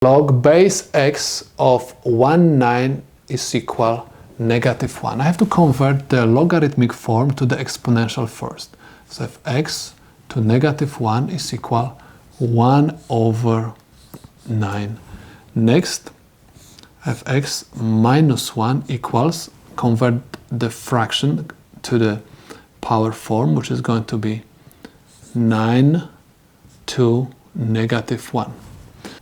Log base x of 1/9 is equal -1. I have to convert the logarithmic form to the exponential first. So if x to -1 is equal 1/9. Next, if x minus 1 equals, convert the fraction to the power form, which is going to be 9 to -1.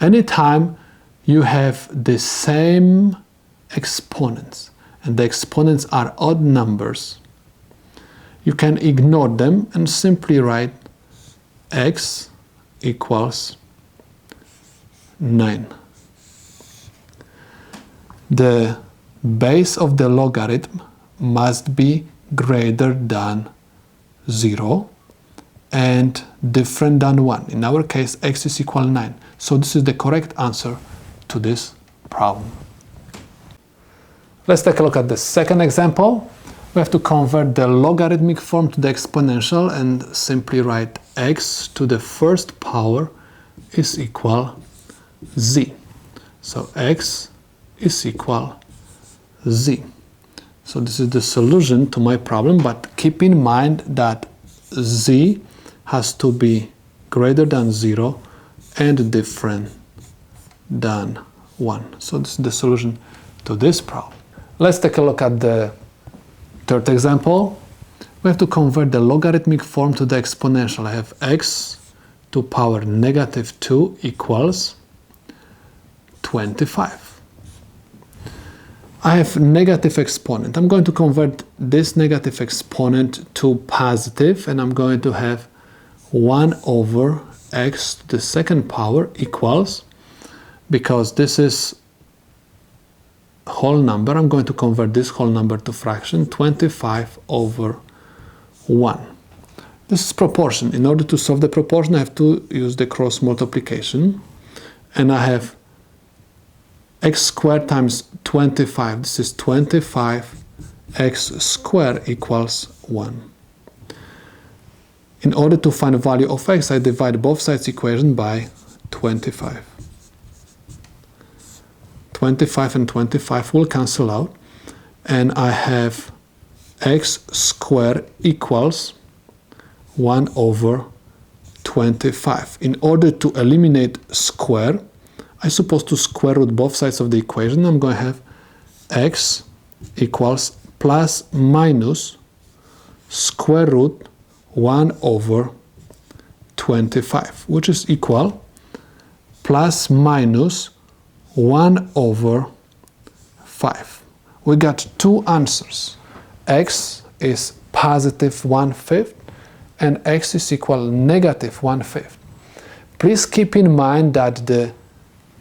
Anytime you have the same exponents and the exponents are odd numbers, you can ignore them and simply write x equals 9. The base of the logarithm must be greater than 0 and different than 1. In our case, x is equal 9. So this is the correct answer to this problem. Let's take a look at the second example. We have to convert the logarithmic form to the exponential and simply write x to the first power is equal z. So x is equal z. So this is the solution to my problem, but keep in mind that z has to be greater than 0 and different than 1. So this is the solution to this problem. Let's take a look at the third example. We have to convert the logarithmic form to the exponential. I have x to power -2 equals 25. I have negative exponent. I'm going to convert this negative exponent to positive, and I'm going to have 1/x to the second power equals, because this is whole number, I'm going to convert this whole number to fraction, 25/1. This is proportion. In order to solve the proportion, I have to use the cross multiplication, and I have x squared times 25. This is 25x squared equals 1. In order to find the value of x, I divide both sides equation by 25. 25 and 25 will cancel out, and I have x squared equals 1/25. In order to eliminate square, I'm supposed to square root both sides of the equation. I'm going to have x equals plus minus square root 1/25, which is equal plus minus 1/5. We got two answers. X is positive 1/5 and x is equal negative 1/5. Please keep in mind that the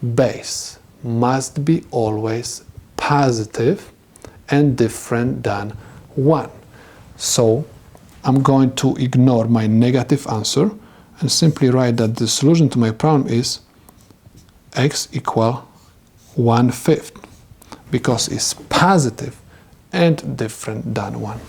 base must be always positive and different than 1. So I'm going to ignore my negative answer and simply write that the solution to my problem is x equal 1/5, because it's positive and different than 1.